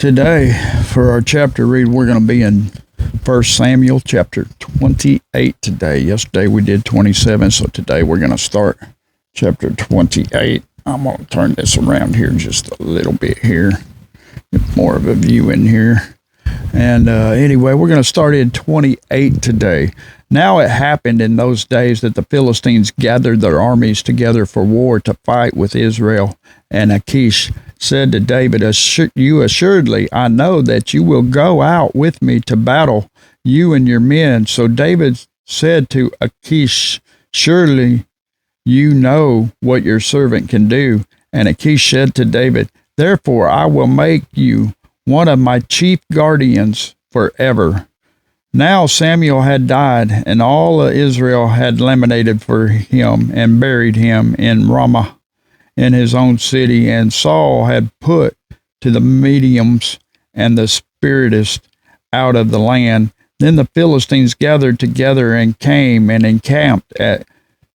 Today, for our chapter read, we're going to be in 1 Samuel chapter 28 today. Yesterday we did 27, so today we're going to start chapter 28. I'm going to turn this around here just a little bit here. Get more of a view in here. And anyway, we're going to start in 28 today. Now it happened in those days that the Philistines gathered their armies together for war to fight with Israel. And Achish said to David, "You assuredly, I know that you will go out with me to battle, you and your men." So David said to Achish, "Surely you know what your servant can do." And Achish said to David, "Therefore I will make you one of my chief guardians forever." Now Samuel had died, and all of Israel had lamented for him and buried him in Ramah in his own city. And Saul had put to the mediums and the spiritists out of the land. Then the Philistines gathered together and came and encamped at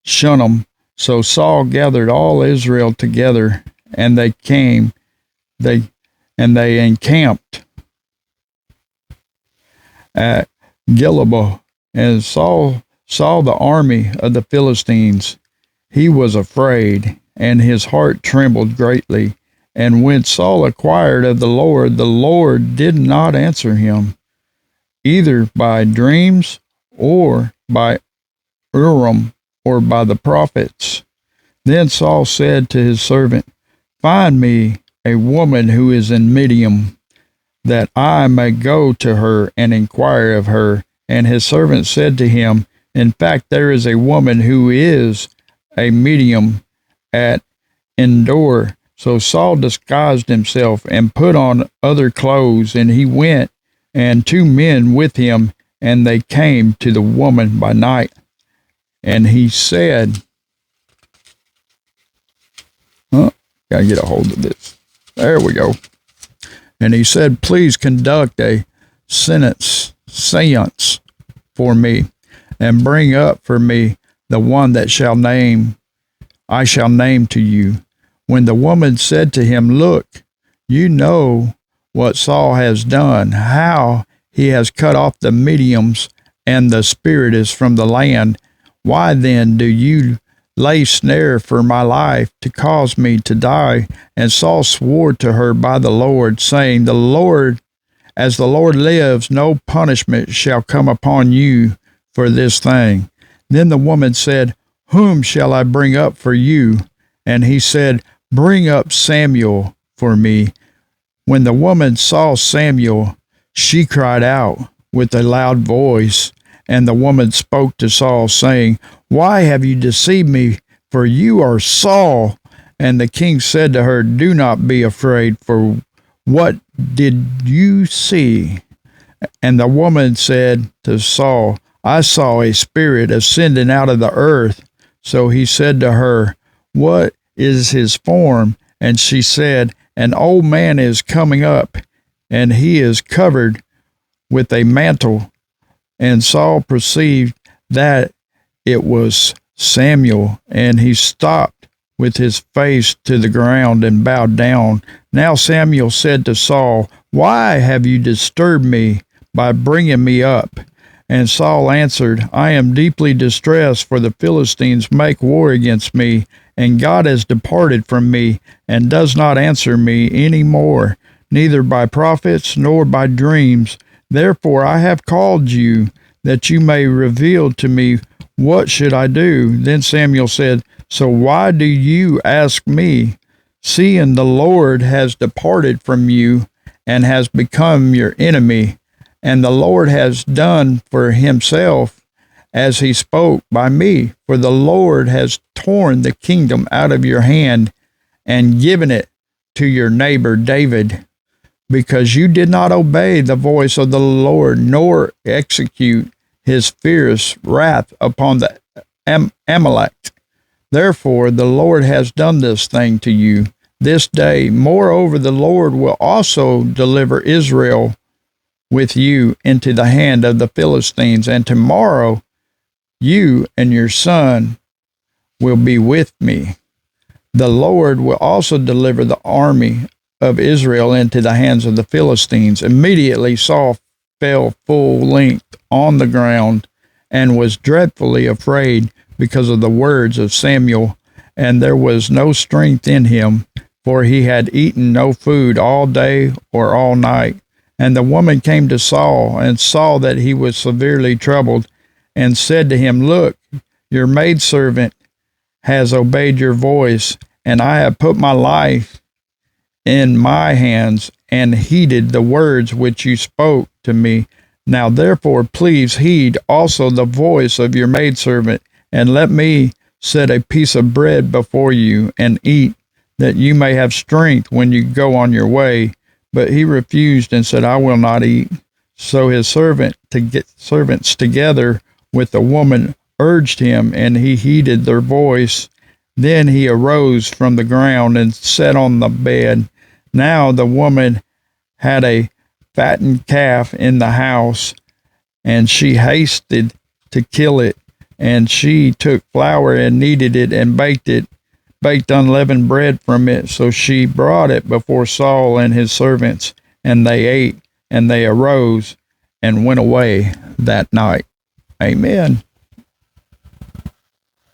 Shunem. So Saul gathered all Israel together, and they encamped at Gilboa. And Saul saw the army of the Philistines. He was afraid, and his heart trembled greatly. And when Saul inquired of the Lord did not answer him, either by dreams or by Urim or by the prophets. Then Saul said to his servant, "Find me a woman who is in Midian, that I may go to her and inquire of her." And his servant said to him, "In fact, there is a woman who is a medium at Endor." So Saul disguised himself and put on other clothes, and he went, and two men with him, and they came to the woman by night. And he said, gotta get a hold of this. There we go. And he said, "Please conduct a seance for me, and bring up for me the one that I shall name to you." When the woman said to him, "Look, you know what Saul has done, how he has cut off the mediums and the spiritists from the land. Why then do you lay snare for my life to cause me to die?" And Saul swore to her by the Lord, saying, "As the Lord lives, no punishment shall come upon you for this thing." Then the woman said, "Whom shall I bring up for you?" And he said, "Bring up Samuel for me." When the woman saw Samuel, she cried out with a loud voice. And the woman spoke to Saul, saying, "Why have you deceived me? For you are Saul." And the king said to her, "Do not be afraid, for what did you see?" And the woman said to Saul, "I saw a spirit ascending out of the earth." So he said to her, "What is his form?" And she said, "An old man is coming up, and he is covered with a mantle." And Saul perceived that it was Samuel, and he stopped with his face to the ground and bowed down. Now Samuel said to Saul, "Why have you disturbed me by bringing me up?" And Saul answered, "I am deeply distressed, for the Philistines make war against me, and God has departed from me, and does not answer me any more, neither by prophets nor by dreams. Therefore I have called you, that you may reveal to me what should I do." Then Samuel said, "So why do you ask me, seeing the Lord has departed from you and has become your enemy? And the Lord has done for himself as he spoke by me. For the Lord has torn the kingdom out of your hand and given it to your neighbor David, because you did not obey the voice of the Lord, nor execute his fierce wrath upon the Amalek. Therefore the Lord has done this thing to you this day. Moreover, the Lord will also deliver Israel with you into the hand of the Philistines, and tomorrow you and your son will be with me. The Lord will also deliver the army of Israel into the hands of the Philistines. Immediately Saul fell full length on the ground and was dreadfully afraid because of the words of Samuel, and there was no strength in him, for he had eaten no food all day or all night. And the woman came to Saul and saw that he was severely troubled, and said to him, Look, your maidservant has obeyed your voice, and I have put my life in my hands and heeded the words which you spoke to me. Now therefore please heed also the voice of your maidservant, and let me set a piece of bread before you, and eat, that you may have strength when you go on your way. But he refused and said, I will not eat. So his servants together with the woman urged him, and he heeded their voice. Then he arose from the ground and sat on the bed. Now the woman had a fattened calf in the house, and she hasted to kill it. And she took flour and kneaded it and baked unleavened bread from it. So she brought it before Saul and his servants, and they ate, and they arose and went away that night. Amen.